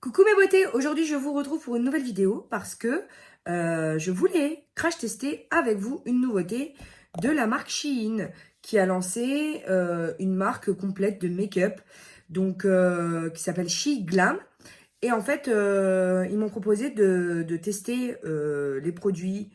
Coucou mes beautés, aujourd'hui je vous retrouve pour une nouvelle vidéo parce que je voulais crash tester avec vous une nouveauté de la marque Shein qui a lancé une marque complète de make-up donc qui s'appelle She Glam. Et en fait, ils m'ont proposé de tester les produits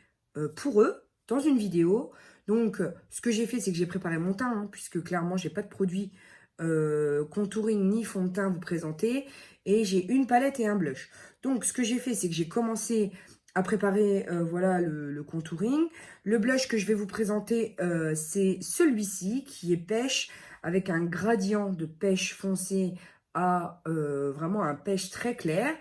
pour eux dans une vidéo. Donc, ce que j'ai fait, c'est que j'ai préparé mon teint, hein, puisque clairement, j'ai pas de produit contouring ni fond de teint à vous présenter. Et j'ai une palette et un blush. Donc, ce que j'ai fait, c'est que j'ai commencé à préparer voilà, le contouring. Le blush que je vais vous présenter, c'est celui-ci, qui est pêche, avec un gradient de pêche foncé à vraiment un pêche très clair.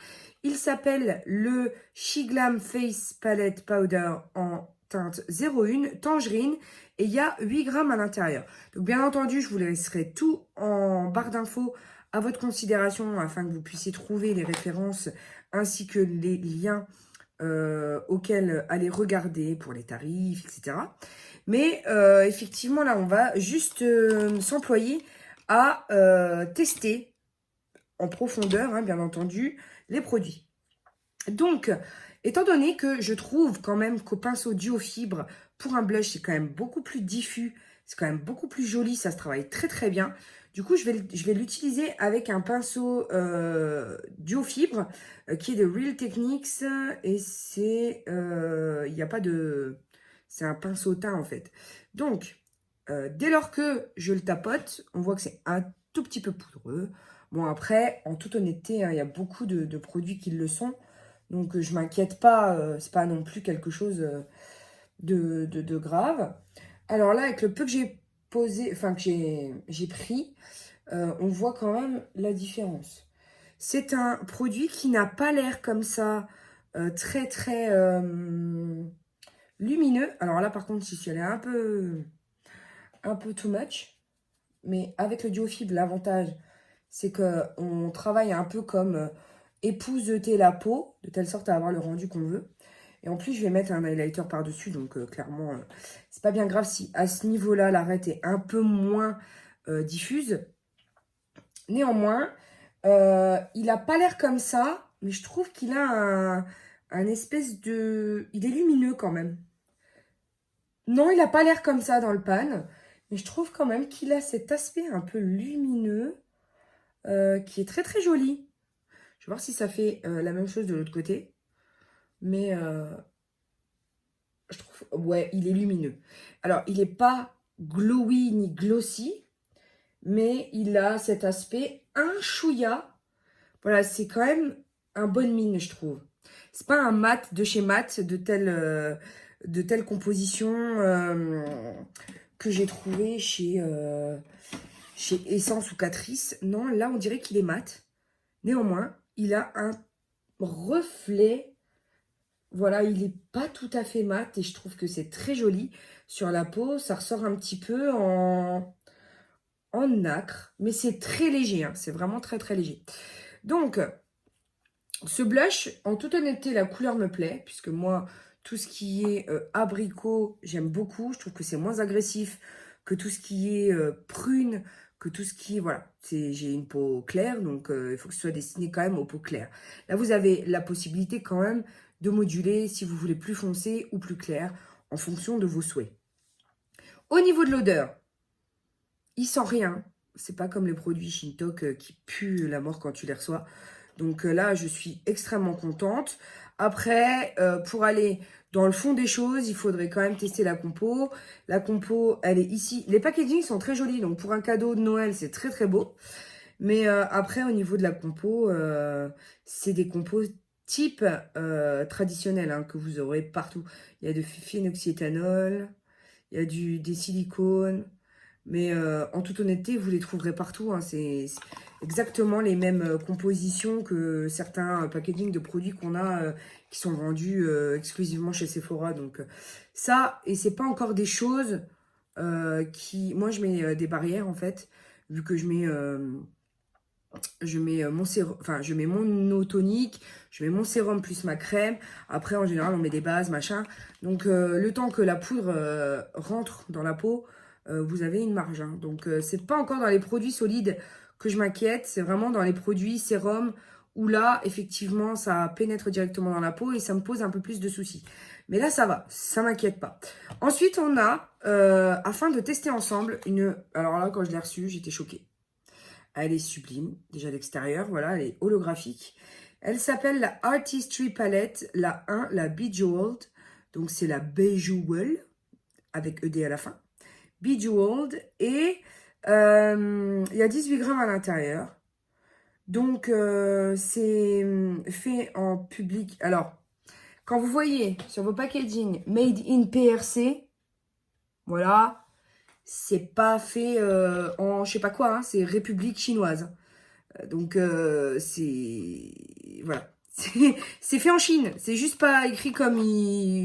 Il s'appelle le She Glam Face Palette Powder en teinte 01 tangerine et il y a 8 grammes à l'intérieur. Donc bien entendu, je vous laisserai tout en barre d'infos à votre considération afin que vous puissiez trouver les références ainsi que les liens auxquels aller regarder pour les tarifs, etc. Mais effectivement, là, on va juste s'employer à tester en profondeur, hein, bien entendu, les produits. Donc, étant donné que je trouve quand même qu'au pinceau duo fibre, pour un blush, c'est quand même beaucoup plus diffus, c'est quand même beaucoup plus joli, ça se travaille très très bien. Du coup, je vais l'utiliser avec un pinceau duo fibre qui est de Real Techniques et c'est, il n'y a pas de, c'est un pinceau teint en fait. Donc, dès lors que je le tapote, on voit que c'est un tout petit peu poudreux. Bon, après, en toute honnêteté, hein, il y a beaucoup de produits qui le sont. Donc, je m'inquiète pas. C'est pas non plus quelque chose de grave. Alors là, avec le peu que j'ai posé, enfin que j'ai pris, on voit quand même la différence. C'est un produit qui n'a pas l'air comme ça très très lumineux. Alors là, par contre, si elle est un peu too much. Mais avec le duo fibre, l'avantage, c'est qu'on travaille un peu comme épouseter la peau, de telle sorte à avoir le rendu qu'on veut. Et en plus, je vais mettre un highlighter par-dessus, donc clairement, c'est pas bien grave si à ce niveau-là, l'arête est un peu moins diffuse. Néanmoins, il a pas l'air comme ça, mais je trouve qu'il a un espèce de... Il est lumineux quand même. Non, il n'a pas l'air comme ça dans le pan, mais je trouve quand même qu'il a cet aspect un peu lumineux qui est très très joli. Je vais voir si ça fait la même chose de l'autre côté. Mais je trouve, ouais, il est lumineux. Alors, il n'est pas glowy ni glossy, mais il a cet aspect un chouïa. Voilà, c'est quand même un bonne mine, je trouve. C'est pas un mat de chez mat de telle composition que j'ai trouvé chez Essence ou Catrice. Non, là, on dirait qu'il est mat. Néanmoins, il a un reflet. Voilà, il n'est pas tout à fait mat et je trouve que c'est très joli sur la peau. Ça ressort un petit peu en nacre, mais c'est très léger. Hein, c'est vraiment très très léger. Donc, ce blush, en toute honnêteté, la couleur me plaît, puisque moi, tout ce qui est abricot, j'aime beaucoup. Je trouve que c'est moins agressif que tout ce qui est prune, que tout ce qui est... Voilà, j'ai une peau claire, donc il faut que ce soit destiné quand même aux peaux claires. Là, vous avez la possibilité quand même de moduler si vous voulez plus foncé ou plus clair, en fonction de vos souhaits. Au niveau de l'odeur, il sent rien. C'est pas comme les produits Shintok qui puent la mort quand tu les reçois. Donc là, je suis extrêmement contente. Après, pour aller dans le fond des choses, il faudrait quand même tester la compo. La compo, elle est ici. Les packagings sont très jolis. Donc pour un cadeau de Noël, c'est très très beau. Mais après, au niveau de la compo, c'est des compos type traditionnels hein, que vous aurez partout. Il y a du phénoxyéthanol, il y a des silicones. Mais en toute honnêteté, vous les trouverez partout. Hein. C'est exactement les mêmes compositions que certains packaging de produits qu'on a qui sont vendus exclusivement chez Sephora. Donc ça, et c'est pas encore des choses qui... Moi, je mets des barrières en fait, vu que je mets mon sérum, enfin je mets mon eau tonique, je mets mon sérum plus ma crème. Après, en général, on met des bases, machin. Donc le temps que la poudre rentre dans la peau, vous avez une marge. Hein. Donc c'est pas encore dans les produits solides que je m'inquiète, c'est vraiment dans les produits sérum où là, effectivement, ça pénètre directement dans la peau et ça me pose un peu plus de soucis. Mais là, ça va, ça m'inquiète pas. Ensuite, on a, afin de tester ensemble, une... Alors là, quand je l'ai reçue, j'étais choquée. Elle est sublime, déjà l'extérieur, voilà, elle est holographique. Elle s'appelle la Artistry Palette, la 1, la Bejeweled. Donc, c'est la Bejeweled, avec ED à la fin. Bejeweled, et il y a 18 grammes à l'intérieur. Donc, c'est fait en public. Alors, quand vous voyez sur vos packaging Made in PRC, voilà, c'est pas fait en je sais pas quoi, hein, c'est République chinoise. Donc, c'est... Voilà. C'est fait en Chine. C'est juste pas écrit comme...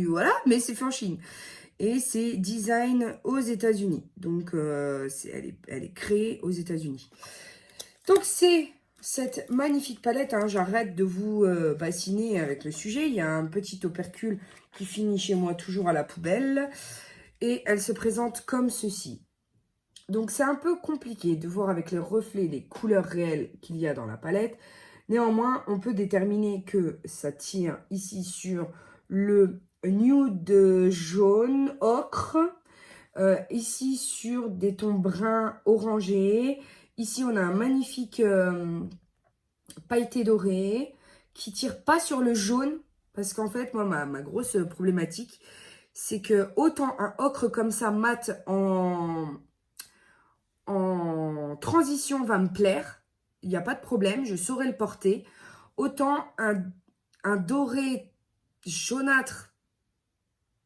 Voilà, mais c'est fait en Chine. Et c'est design aux États-Unis. Donc, elle est créée aux États-Unis. Donc, c'est cette magnifique palette. Hein, j'arrête de vous bassiner avec le sujet. Il y a un petit opercule qui finit chez moi toujours à la poubelle. Et elle se présente comme ceci. Donc, c'est un peu compliqué de voir avec les reflets les couleurs réelles qu'il y a dans la palette. Néanmoins, on peut déterminer que ça tire ici sur le nude jaune ocre. Ici, sur des tons bruns orangés. Ici, on a un magnifique pailleté doré qui tire pas sur le jaune. Parce qu'en fait, moi, ma grosse problématique, c'est que autant un ocre comme ça, mat en transition, va me plaire. Il n'y a pas de problème, je saurais le porter. Autant un doré jaunâtre,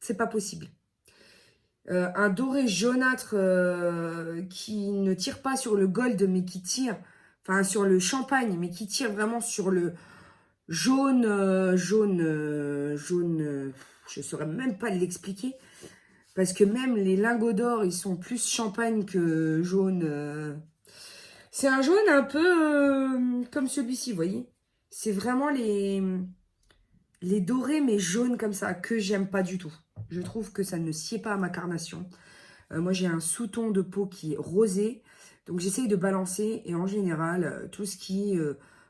c'est pas possible. Un doré jaunâtre qui ne tire pas sur le gold, mais qui tire, enfin sur le champagne, mais qui tire vraiment sur le jaune, je ne saurais même pas l'expliquer. Parce que même les lingots d'or, ils sont plus champagne que jaune. C'est un jaune un peu comme celui-ci, vous voyez. C'est vraiment les dorés, mais jaunes comme ça, que j'aime pas du tout. Je trouve que ça ne sied pas à ma carnation. Moi, j'ai un sous-ton de peau qui est rosé. Donc, j'essaye de balancer. Et en général, tout ce qui est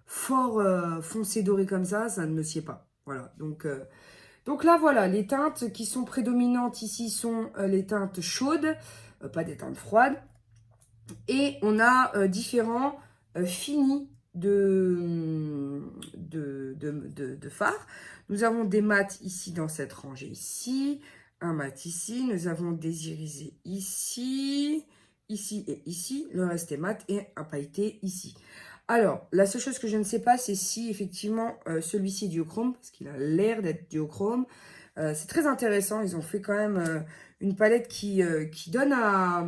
fort foncé doré comme ça ne me sied pas. Voilà. Donc là, voilà, les teintes qui sont prédominantes ici sont les teintes chaudes, pas des teintes froides. Et on a différents finis de fard. Nous avons des mats ici dans cette rangée ici, un mat ici, nous avons des irisés ici, ici et ici, le reste est mat et un pailleté ici. Alors, la seule chose que je ne sais pas, c'est si effectivement celui-ci est duochrome, parce qu'il a l'air d'être duochrome. C'est très intéressant, ils ont fait quand même une palette qui donne à...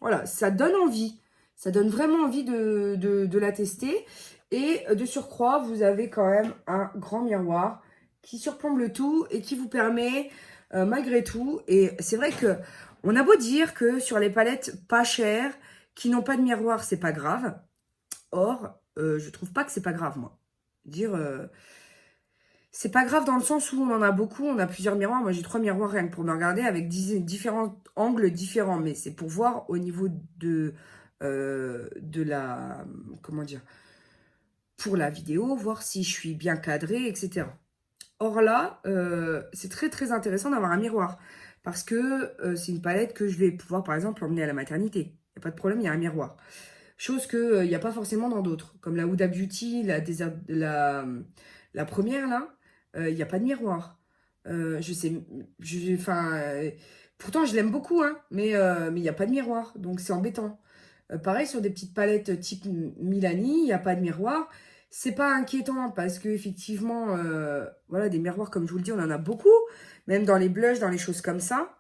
voilà, ça donne envie. Ça donne vraiment envie de la tester. Et de surcroît, vous avez quand même un grand miroir qui surplombe le tout et qui vous permet, malgré tout, et c'est vrai que on a beau dire que sur les palettes pas chères, qui n'ont pas de miroir, c'est pas grave. Or, je trouve pas que c'est pas grave, moi. C'est pas grave dans le sens où on en a beaucoup, on a plusieurs miroirs. Moi, j'ai 3 miroirs rien que pour me regarder avec différents angles différents. Mais c'est pour voir au niveau de la... Comment dire? Pour la vidéo, voir si je suis bien cadrée, etc. Or là, c'est très très intéressant d'avoir un miroir. Parce que c'est une palette que je vais pouvoir, par exemple, emmener à la maternité. Il n'y a pas de problème, il y a un miroir. Chose qu'il n'y a pas forcément dans d'autres. Comme la Huda Beauty, la première, là, il n'y a pas de miroir. Je sais, pourtant je l'aime beaucoup, hein, mais il n'y a pas de miroir, donc c'est embêtant. Pareil sur des petites palettes type Milani, il n'y a pas de miroir. C'est pas inquiétant parce que effectivement, voilà, des miroirs comme je vous le dis, on en a beaucoup, même dans les blushs, dans les choses comme ça.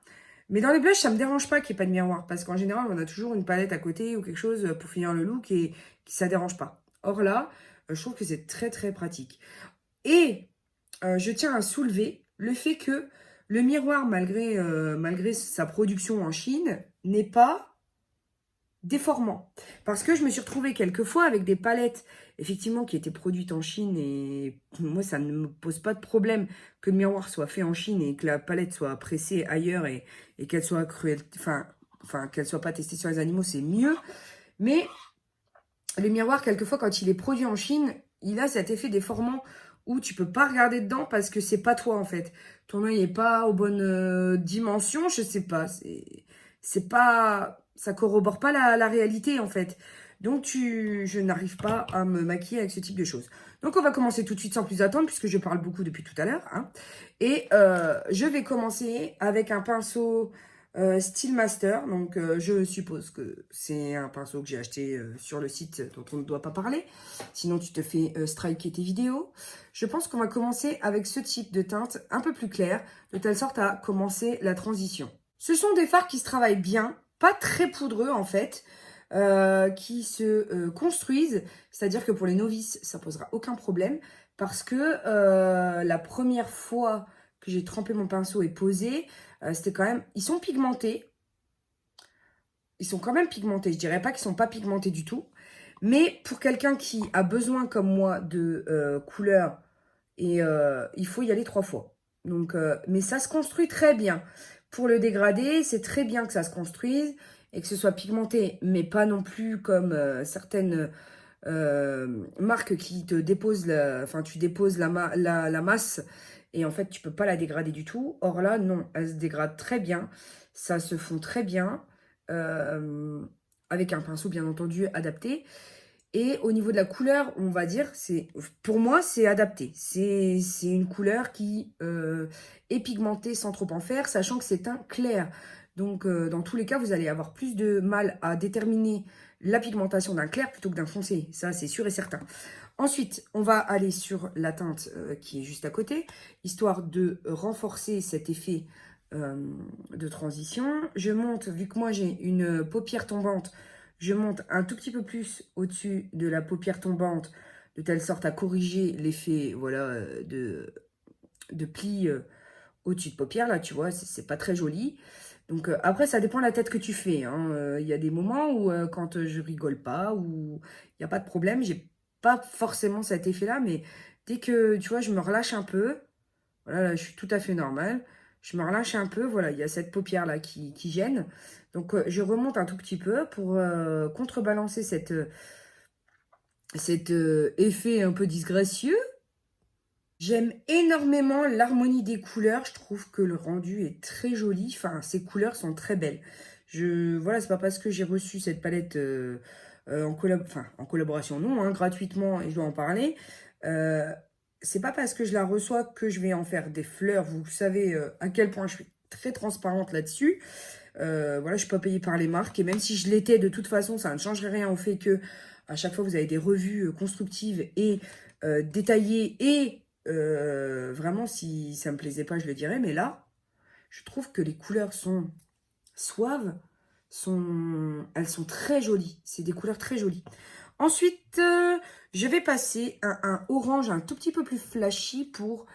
Mais dans les blushs, ça me dérange pas qu'il n'y ait pas de miroir parce qu'en général, on a toujours une palette à côté ou quelque chose pour finir le look et ça dérange pas. Or là, je trouve que c'est très très pratique. Et je tiens à soulever le fait que le miroir, malgré sa production en Chine, n'est pas déformant. Parce que je me suis retrouvée quelques fois avec des palettes, effectivement, qui étaient produites en Chine. Et moi, ça ne me pose pas de problème que le miroir soit fait en Chine et que la palette soit pressée ailleurs et qu'elle soit cruelle, enfin qu'elle soit pas testée sur les animaux, c'est mieux. Mais le miroir, quelquefois, quand il est produit en Chine, il a cet effet déformant où tu peux pas regarder dedans parce que c'est pas toi en fait. Ton œil est pas aux bonnes dimensions, je sais pas. C'est pas, ça corrobore pas la réalité en fait. Donc je n'arrive pas à me maquiller avec ce type de choses. Donc on va commencer tout de suite sans plus attendre puisque je parle beaucoup depuis tout à l'heure. Hein. Et je vais commencer avec un pinceau Steel Master. Donc je suppose que c'est un pinceau que j'ai acheté sur le site dont on ne doit pas parler. Sinon tu te fais striker tes vidéos. Je pense qu'on va commencer avec ce type de teinte un peu plus claire, de telle sorte à commencer la transition. Ce sont des fards qui se travaillent bien, pas très poudreux en fait, qui se construisent. C'est-à-dire que pour les novices, ça posera aucun problème parce que la première fois que j'ai trempé mon pinceau et posé, c'était quand même... Ils sont pigmentés. Ils sont quand même pigmentés. Je dirais pas qu'ils sont pas pigmentés du tout. Mais pour quelqu'un qui a besoin, comme moi, de couleurs, et il faut y aller 3 fois. Donc, mais ça se construit très bien. Pour le dégradé, c'est très bien que ça se construise et que ce soit pigmenté, mais pas non plus comme certaines marques qui te déposent, enfin tu déposes la masse et en fait tu peux pas la dégrader du tout. Or là, non, elle se dégrade très bien, ça se fond très bien, avec un pinceau bien entendu adapté. Et au niveau de la couleur, on va dire, pour moi, c'est adapté. C'est une couleur qui est pigmentée sans trop en faire, sachant que c'est un clair. Donc, dans tous les cas, vous allez avoir plus de mal à déterminer la pigmentation d'un clair plutôt que d'un foncé. Ça, c'est sûr et certain. Ensuite, on va aller sur la teinte qui est juste à côté, histoire de renforcer cet effet de transition. Je monte, vu que moi, j'ai une paupière tombante, je monte un tout petit peu plus au-dessus de la paupière tombante, de telle sorte à corriger l'effet voilà, de pli au-dessus de paupière. Là, tu vois, c'est pas très joli. Donc après, ça dépend de la tête que tu fais. Hein. Y a des moments où quand je rigole pas, où il n'y a pas de problème, j'ai pas forcément cet effet-là, mais dès que, tu vois, je me relâche un peu, voilà, là, je suis tout à fait normale. Je me relâche un peu, voilà, il y a cette paupière-là qui gêne. Donc, je remonte un tout petit peu pour contrebalancer cet effet un peu disgracieux. J'aime énormément l'harmonie des couleurs. Je trouve que le rendu est très joli. Enfin, ces couleurs sont très belles. Voilà, c'est pas parce que j'ai reçu cette palette en collaboration, non, hein, gratuitement, et je dois en parler. C'est pas parce que je la reçois que je vais en faire des fleurs. Vous savez à quel point je suis très transparente là-dessus. Voilà, je suis pas payée par les marques. Et même si je l'étais, de toute façon, ça ne changerait rien au fait que à chaque fois, vous avez des revues constructives et détaillées. Et vraiment, si ça me plaisait pas, je le dirais. Mais là, je trouve que les couleurs sont suaves. Elles sont très jolies. C'est des couleurs très jolies. Ensuite, je vais passer un orange un tout petit peu plus flashy pour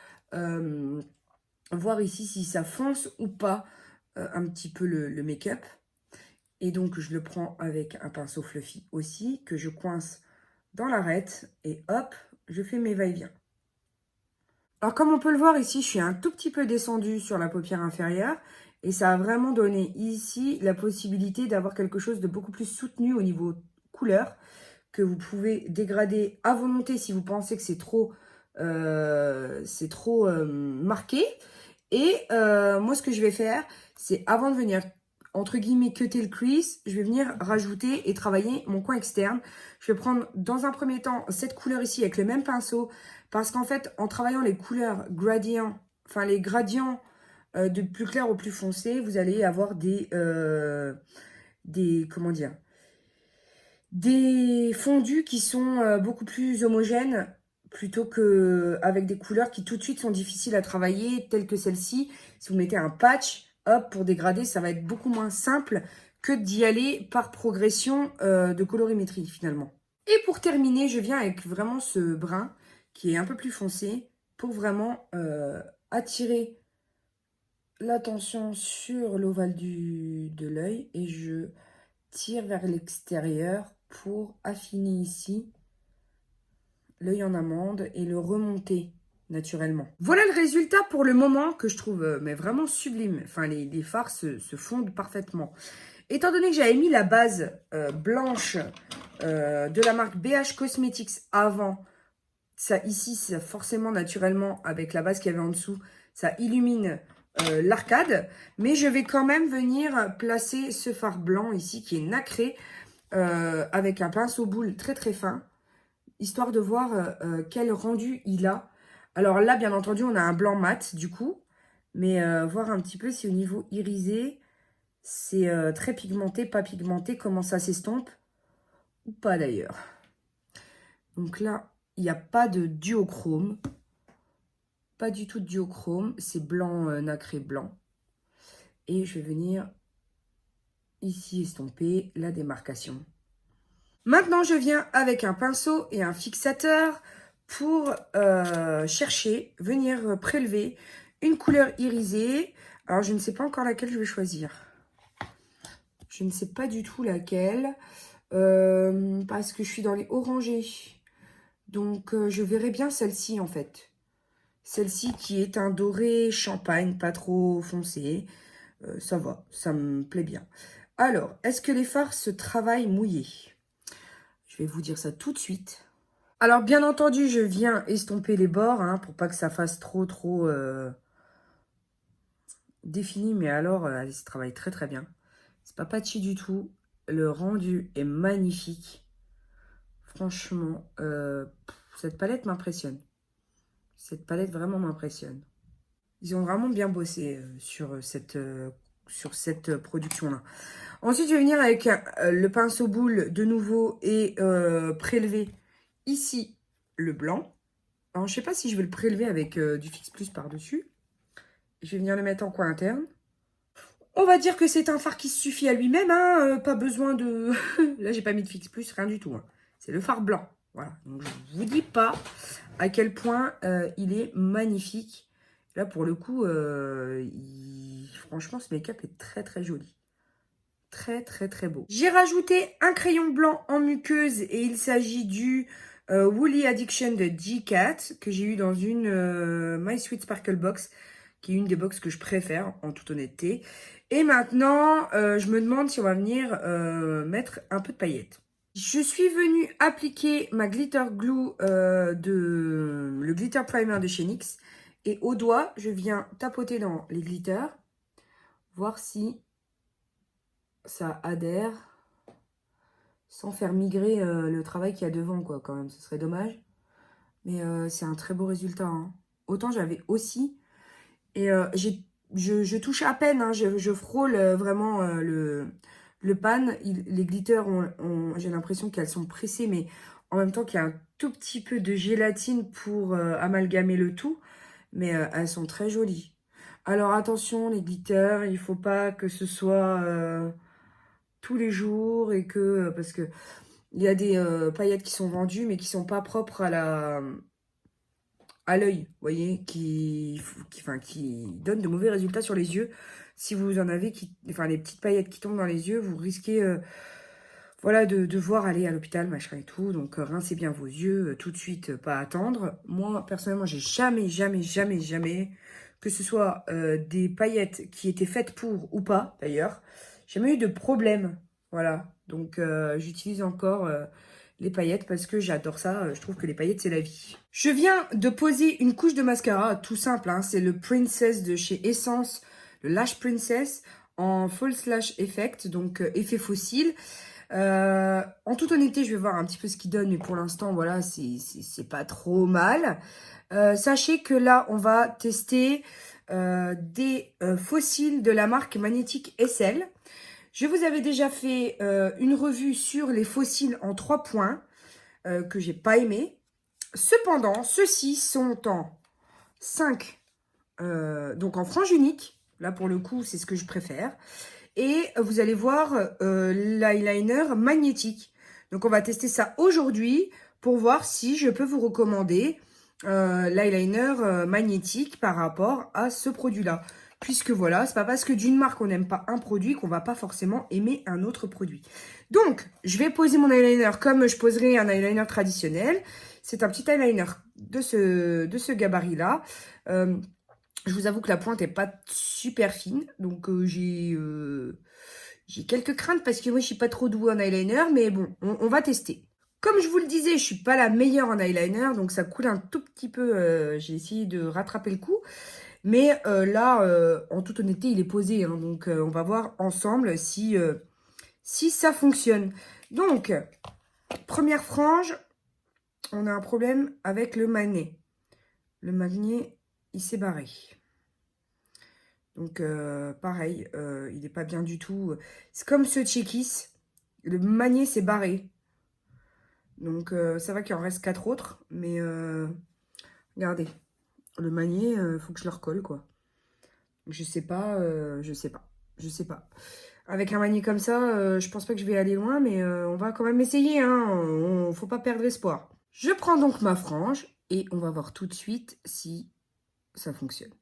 voir ici si ça fonce ou pas un petit peu le make-up. Et donc, je le prends avec un pinceau fluffy aussi, que je coince dans l'arête. Et hop, je fais mes va-et-vient. Alors, comme on peut le voir ici, je suis un tout petit peu descendue sur la paupière inférieure. Et ça a vraiment donné ici la possibilité d'avoir quelque chose de beaucoup plus soutenu au niveau couleur, que vous pouvez dégrader à volonté si vous pensez que c'est trop, marqué. Et moi, ce que je vais faire, c'est avant de venir, entre guillemets, cutter le crease, je vais venir rajouter et travailler mon coin externe. Je vais prendre dans un premier temps cette couleur ici avec le même pinceau, parce qu'en fait, en travaillant les couleurs gradients, enfin les gradients de plus clair au plus foncé, vous allez avoir comment dire, des fondus qui sont beaucoup plus homogènes plutôt qu'avec des couleurs qui tout de suite sont difficiles à travailler, telles que celle-ci. Si vous mettez un patch, hop, pour dégrader, ça va être beaucoup moins simple que d'y aller par progression de colorimétrie finalement. Et pour terminer, je viens avec vraiment ce brun qui est un peu plus foncé pour vraiment attirer l'attention sur l'ovale de l'œil et je tire vers l'extérieur pour affiner ici l'œil en amande et le remonter naturellement. Voilà le résultat pour le moment que je trouve mais vraiment sublime. Enfin, les fards se fondent parfaitement. Étant donné que j'avais mis la base blanche de la marque BH Cosmetics avant Ça, ici, c'est forcément, naturellement, avec la base qu'il y avait en dessous, ça illumine l'arcade. Mais je vais quand même venir placer ce fard blanc ici, qui est nacré, avec un pinceau boule très très fin, histoire de voir quel rendu il a. Alors là, bien entendu, on a un blanc mat, du coup. Mais voir un petit peu si au niveau irisé, c'est très pigmenté, pas pigmenté, comment ça s'estompe. Ou pas d'ailleurs. Donc là, il n'y a pas de duochrome. Pas du tout de duochrome. C'est blanc, nacré blanc. Et je vais venir ici estomper la démarcation. Maintenant, je viens avec un pinceau et un fixateur pour chercher, venir prélever une couleur irisée. Alors, je ne sais pas encore laquelle je vais choisir. Je ne sais pas du tout laquelle. Parce que je suis dans les orangés. Donc, je verrai bien celle-ci, en fait. Celle-ci qui est un doré champagne, pas trop foncé. Ça va, ça me plaît bien. Alors, est-ce que les fards se travaillent mouillés? Je vais vous dire ça tout de suite. Alors, bien entendu, je viens estomper les bords, hein, pour pas que ça fasse trop défini. Mais alors, elle se travaille très très bien. C'est pas patchy du tout. Le rendu est magnifique. Franchement, cette palette m'impressionne. Cette palette vraiment m'impressionne. Ils ont vraiment bien bossé sur cette production-là. Ensuite, je vais venir avec le pinceau boule de nouveau et prélever ici le blanc. Alors, je ne sais pas si je vais le prélever avec du Fix Plus par-dessus. Je vais venir le mettre en coin interne. On va dire que c'est un fard qui se suffit à lui-même. Hein, pas besoin de... Là, j'ai pas mis de Fix Plus, rien du tout. Hein. C'est le fard blanc. Voilà. Donc, je ne vous dis pas à quel point il est magnifique. Là, pour le coup, franchement, ce make-up est très, très joli. Très, très, très beau. J'ai rajouté un crayon blanc en muqueuse et il s'agit du Woolly Addiction de G-Cat que j'ai eu dans une My Sweet Sparkle Box, qui est une des box que je préfère, en toute honnêteté. Et maintenant, je me demande si on va venir mettre un peu de paillettes. Je suis venue appliquer ma glitter glue le glitter primer de chez NYX. Et au doigt, je viens tapoter dans les glitters, voir si ça adhère sans faire migrer le travail qu'il y a devant, quoi, quand même. Ce serait dommage. Mais c'est un très beau résultat. Hein. Autant j'avais aussi. Et je touche à peine. Hein, je frôle vraiment le pan. Les glitters, j'ai l'impression qu'elles sont pressées, mais en même temps qu'il y a un tout petit peu de gélatine pour amalgamer le tout. Mais elles sont très jolies. Alors attention, les glitters, il ne faut pas que ce soit tous les jours et que... parce que il y a des paillettes qui sont vendues, mais qui sont pas propres à l'œil, vous voyez, qui donnent de mauvais résultats sur les yeux. Si vous en avez, les petites paillettes qui tombent dans les yeux, vous risquez voilà, de devoir aller à l'hôpital, machin et tout. Donc, rincez bien vos yeux tout de suite, pas attendre. Moi, personnellement, j'ai jamais, que ce soit des paillettes qui étaient faites pour ou pas, d'ailleurs, jamais eu de problème. Voilà, donc j'utilise encore les paillettes parce que j'adore ça. Je trouve que les paillettes, c'est la vie. Je viens de poser une couche de mascara, tout simple. Hein, c'est le Princess de chez Essence, le Lash Princess en False Lash Effect, donc effet fossile. En toute honnêteté, je vais voir un petit peu ce qu'il donne, mais pour l'instant, voilà, c'est pas trop mal. Sachez que là, on va tester des fossiles de la marque Magnétique SL. Je vous avais déjà fait une revue sur les fossiles en 3 points que j'ai pas aimé. Cependant, ceux-ci sont en 5, donc en frange unique. Là, pour le coup, c'est ce que je préfère. Et vous allez voir l'eyeliner magnétique. Donc, on va tester ça aujourd'hui pour voir si je peux vous recommander l'eyeliner magnétique par rapport à ce produit-là. Puisque voilà, c'est pas parce que d'une marque on n'aime pas un produit qu'on va pas forcément aimer un autre produit. Donc, je vais poser mon eyeliner comme je poserais un eyeliner traditionnel. C'est un petit eyeliner de ce gabarit-là. Je vous avoue que la pointe est pas super fine, donc j'ai quelques craintes parce que moi je suis pas trop douée en eyeliner, mais bon, on va tester. Comme je vous le disais, je suis pas la meilleure en eyeliner, donc ça coule un tout petit peu. J'ai essayé de rattraper le coup. Mais là, en toute honnêteté, il est posé, hein, donc on va voir ensemble si ça fonctionne. Donc, première frange, on a un problème avec le magnet. Le magnet, il s'est barré. Donc, pareil, il n'est pas bien du tout. C'est comme ce Checkis, le magnet s'est barré. Donc, ça va qu'il en reste 4 autres. Mais, regardez, le magnet, il faut que je le recolle, quoi. Je sais pas, je sais pas. Je sais pas. Avec un magnet comme ça, je pense pas que je vais aller loin, mais on va quand même essayer, hein. Faut pas perdre espoir. Je prends donc ma frange et on va voir tout de suite si ça fonctionne.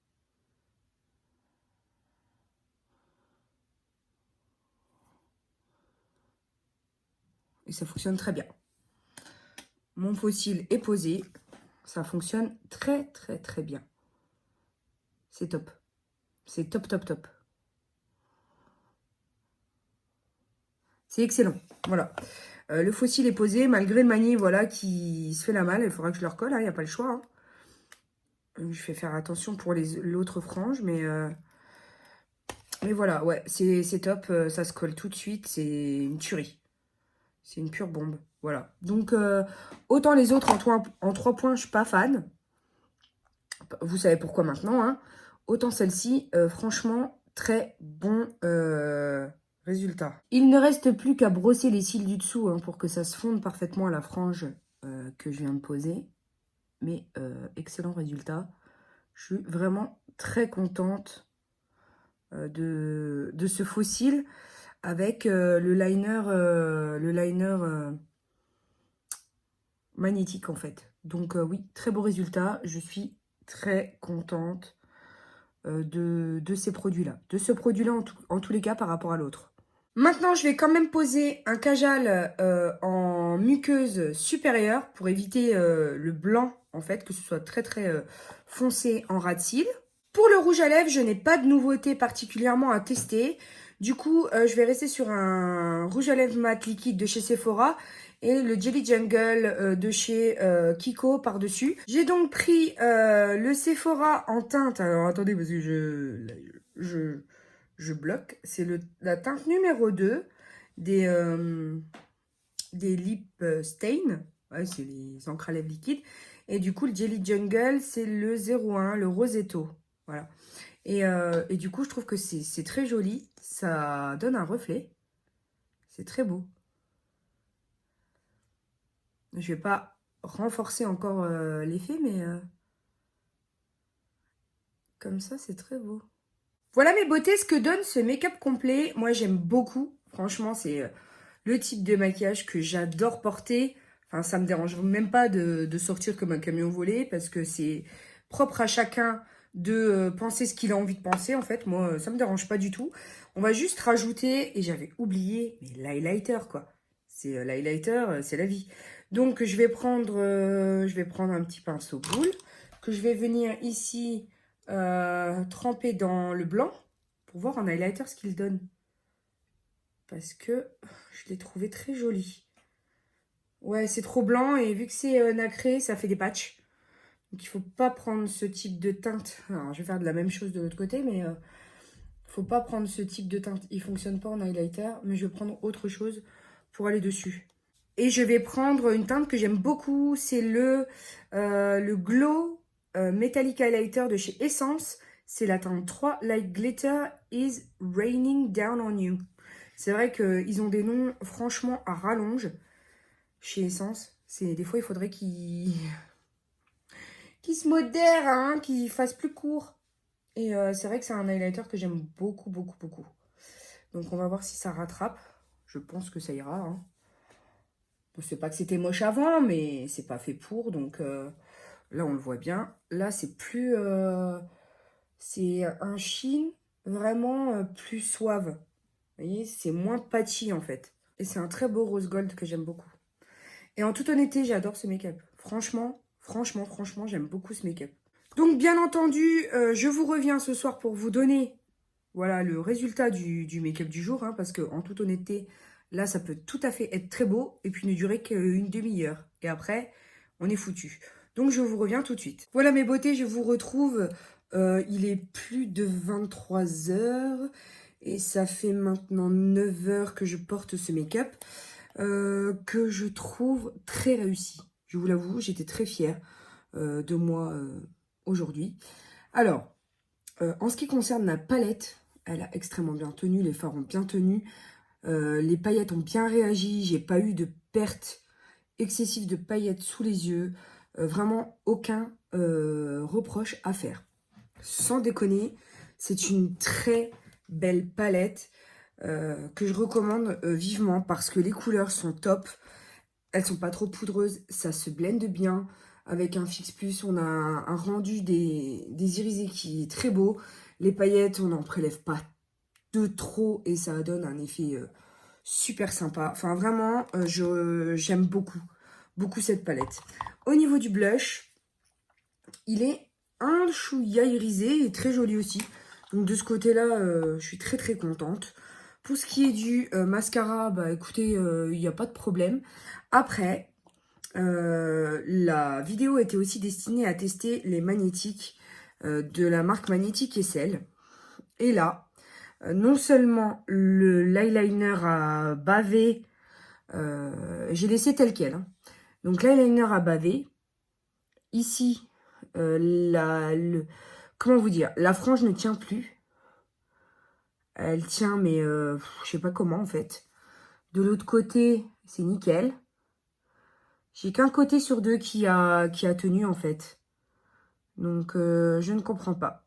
Et ça fonctionne très bien. Mon fossile est posé. Ça fonctionne très, très, très bien. C'est top. C'est top, top, top. C'est excellent. Voilà. Le fossile est posé, malgré le magnet, voilà, qui se fait la malle. Il faudra que je le recolle, il n'y a pas le choix. Hein. Je vais faire attention pour l'autre frange, mais voilà, ouais, c'est top. Ça se colle tout de suite. C'est une tuerie. C'est une pure bombe. Voilà. Donc, autant les autres en 3 points, je suis pas fan. Vous savez pourquoi maintenant, hein. Autant celle-ci, franchement, très bon résultat. Il ne reste plus qu'à brosser les cils du dessous, hein, pour que ça se fonde parfaitement à la frange que je viens de poser. Mais excellent résultat. Je suis vraiment très contente de ce faux cil avec le liner magnétique en fait. Donc oui, très beau résultat. Je suis très contente de ces produits-là. De ce produit-là en tous les cas par rapport à l'autre. Maintenant, je vais quand même poser un kajal en muqueuse supérieure pour éviter le blanc, en fait, que ce soit très très foncé en ras de cils. Pour le rouge à lèvres, je n'ai pas de nouveauté particulièrement à tester. Du coup, je vais rester sur un rouge à lèvres mat liquide de chez Sephora et le Jelly Jungle de chez Kiko par-dessus. J'ai donc pris le Sephora en teinte. Alors, attendez, parce que je bloque. C'est la teinte numéro 2 des lip stain. Ouais, c'est les encres à lèvres liquides. Et du coup, le Jelly Jungle, c'est le 01, le Rosetto. Voilà. Et du coup, je trouve que c'est très joli. Ça donne un reflet. C'est très beau. Je vais pas renforcer encore l'effet, mais comme ça, c'est très beau. Voilà mes beautés, ce que donne ce make-up complet. Moi, j'aime beaucoup. Franchement, c'est le type de maquillage que j'adore porter. Enfin, ça me dérange même pas de sortir comme un camion volé parce que c'est propre à chacun de penser ce qu'il a envie de penser. En fait, moi, ça me dérange pas du tout. On va juste rajouter, et j'avais oublié, mais l'highlighter, quoi. C'est l'highlighter, c'est la vie. Donc, je vais prendre un petit pinceau boule que je vais venir ici tremper dans le blanc pour voir en highlighter ce qu'il donne. Parce que je l'ai trouvé très joli. Ouais, c'est trop blanc et vu que c'est nacré, ça fait des patchs. Donc il faut pas prendre ce type de teinte. Alors je vais faire de la même chose de l'autre côté, mais faut pas prendre ce type de teinte. Il fonctionne pas en highlighter, mais je vais prendre autre chose pour aller dessus. Et je vais prendre une teinte que j'aime beaucoup. C'est le Glow Metallic Highlighter de chez Essence. C'est la teinte 3, Like Glitter is Raining Down on You. C'est vrai qu'ils ont des noms franchement à rallonge chez Essence. Des fois, il faudrait qu'ils se modèrent, hein, qu'ils fassent plus court. Et c'est vrai que c'est un highlighter que j'aime beaucoup, beaucoup, beaucoup. Donc, on va voir si ça rattrape. Je pense que ça ira. Hein. Je sais pas que c'était moche avant, mais c'est pas fait pour. Donc, là, on le voit bien. Là, c'est plus... c'est un sheen vraiment plus suave. Vous voyez, c'est moins patchy, en fait. Et c'est un très beau rose gold que j'aime beaucoup. Et en toute honnêteté, j'adore ce make-up. Franchement, j'aime beaucoup ce make-up. Donc, bien entendu, je vous reviens ce soir pour vous donner voilà, le résultat du make-up du jour. Hein, parce que, en toute honnêteté, Là, ça peut tout à fait être très beau et puis ne durer qu'une demi-heure. Et après, on est foutu. Donc, je vous reviens tout de suite. Voilà mes beautés, je vous retrouve. Il est plus de 23 heures. Et ça fait maintenant 9 heures que je porte ce make-up. Que je trouve très réussi. Je vous l'avoue, j'étais très fière de moi aujourd'hui. Alors, en ce qui concerne la palette, elle a extrêmement bien tenu, les fards ont bien tenu, les paillettes ont bien réagi, j'ai pas eu de perte excessive de paillettes sous les yeux, vraiment aucun reproche à faire. Sans déconner, c'est une très belle palette que je recommande vivement parce que les couleurs sont top, elles sont pas trop poudreuses, ça se blende bien. Avec un Fix Plus, on a un rendu des irisés qui est très beau. Les paillettes, on n'en prélève pas de trop et ça donne un effet super sympa. Enfin, vraiment, j'aime beaucoup cette palette. Au niveau du blush, il est un chouïa irisé et très joli aussi. Donc de ce côté-là, je suis très contente. Pour ce qui est du mascara, bah écoutez, il n'y a pas de problème. Après, la vidéo était aussi destinée à tester les magnétiques de la marque Magnétique Essel. Et là, non seulement l'eyeliner a bavé, j'ai laissé tel quel. Hein. Donc l'eyeliner a bavé. Ici, comment vous dire, la frange ne tient plus. Elle tient, mais je sais pas comment en fait. De l'autre côté, c'est nickel. J'ai qu'un côté sur deux qui a tenu en fait. Donc, je ne comprends pas.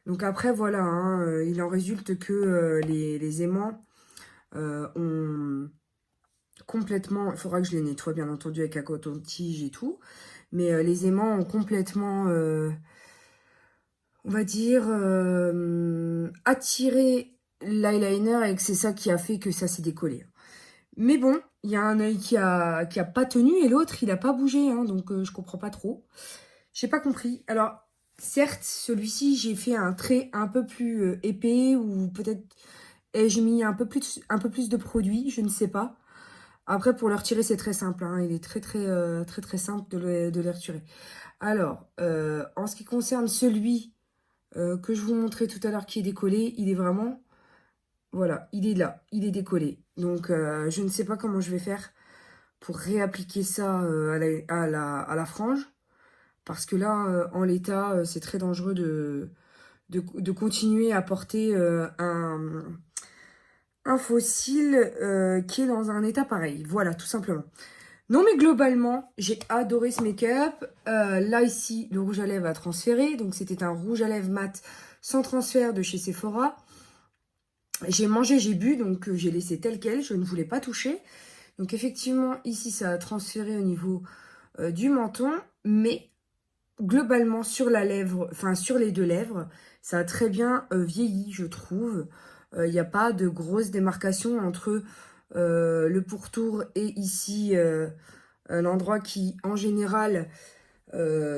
Donc après, voilà, hein, il en résulte que les aimants ont complètement... Il faudra que je les nettoie, bien entendu, avec un coton-tige et tout. Mais les aimants ont complètement, on va dire, attiré l'eyeliner et que c'est ça qui a fait que ça s'est décollé. Mais bon, il y a un œil qui a pas tenu et l'autre, il n'a pas bougé. Hein, donc, je comprends pas trop. J'ai pas compris. Alors, certes, celui-ci, j'ai fait un trait un peu plus épais ou peut-être ai-je mis un peu plus de produit, je ne sais pas. Après, pour le retirer, c'est très simple. Hein, il est très simple de les retirer. Alors, en ce qui concerne celui que je vous montrais tout à l'heure qui est décollé, il est vraiment... Voilà, il est là, il est décollé. Donc, je ne sais pas comment je vais faire pour réappliquer ça à la frange. Parce que là, en l'état, c'est très dangereux de continuer à porter un fossile qui est dans un état pareil. Voilà, tout simplement. Non, mais globalement, j'ai adoré ce make-up. Là, ici, le rouge à lèvres a transféré. Donc, c'était un rouge à lèvres mat sans transfert de chez Sephora. J'ai mangé, j'ai bu, donc j'ai laissé tel quel. Je ne voulais pas toucher. Donc, effectivement, ici, ça a transféré au niveau du menton. Mais globalement, sur la lèvre, enfin, sur les deux lèvres, ça a très bien vieilli, je trouve. Il n'y a pas de grosse démarcation entre le pourtour et ici l'endroit qui, en général,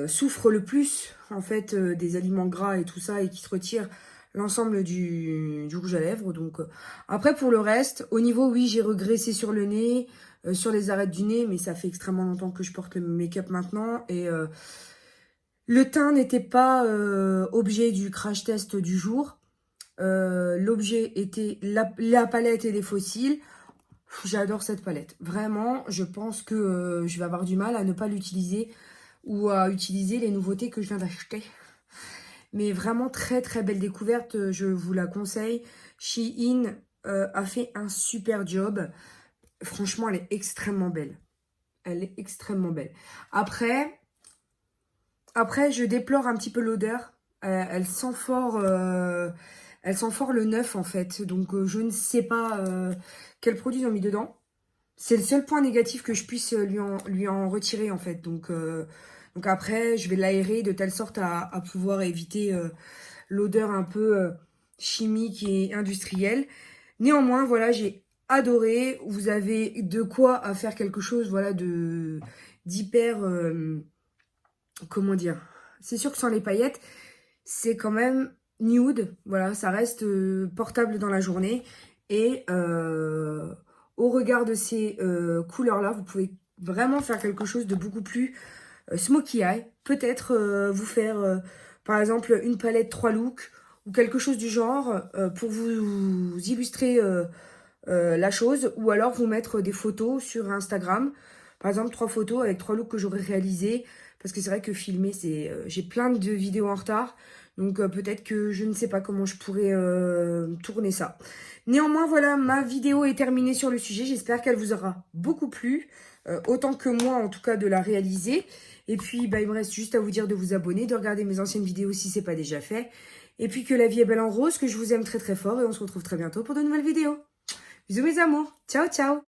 souffre le plus, en fait, des aliments gras et tout ça, et qui se retire l'ensemble du rouge à lèvres. Donc, après, pour le reste, au niveau, oui, j'ai regressé sur le nez, sur les arêtes du nez, mais ça fait extrêmement longtemps que je porte le make-up maintenant, et le teint n'était pas objet du crash test du jour. L'objet était la palette et les fossiles. J'adore cette palette. Vraiment, je pense que je vais avoir du mal à ne pas l'utiliser ou à utiliser les nouveautés que je viens d'acheter. Mais vraiment, très belle découverte. Je vous la conseille. Shein a fait un super job. Franchement, elle est extrêmement belle. Elle est extrêmement belle. Après, je déplore un petit peu l'odeur. Elle sent fort le neuf, en fait. Donc, je ne sais pas quel produit ils ont mis dedans. C'est le seul point négatif que je puisse lui en retirer, en fait. Donc après, je vais l'aérer de telle sorte à pouvoir éviter l'odeur un peu chimique et industrielle. Néanmoins, voilà, j'ai adoré. Vous avez de quoi à faire quelque chose, voilà, d'hyper... comment dire? C'est sûr que sans les paillettes, c'est quand même nude. Voilà, ça reste portable dans la journée. Et au regard de ces couleurs-là. Vous pouvez vraiment faire quelque chose de beaucoup plus smoky eye. Peut-être vous faire, par exemple, une palette 3 looks ou quelque chose du genre pour vous illustrer la chose. Ou alors vous mettre des photos sur Instagram. Par exemple, 3 photos avec 3 looks que j'aurais réalisés. Parce que c'est vrai que filmer, c'est j'ai plein de vidéos en retard. Donc peut-être que je ne sais pas comment je pourrais tourner ça. Néanmoins, voilà, ma vidéo est terminée sur le sujet. J'espère qu'elle vous aura beaucoup plu. Autant que moi, en tout cas, de la réaliser. Et puis, bah, il me reste juste à vous dire de vous abonner, de regarder mes anciennes vidéos si ce n'est pas déjà fait. Et puis que la vie est belle en rose, que je vous aime très très fort. Et on se retrouve très bientôt pour de nouvelles vidéos. Bisous mes amours. Ciao, ciao.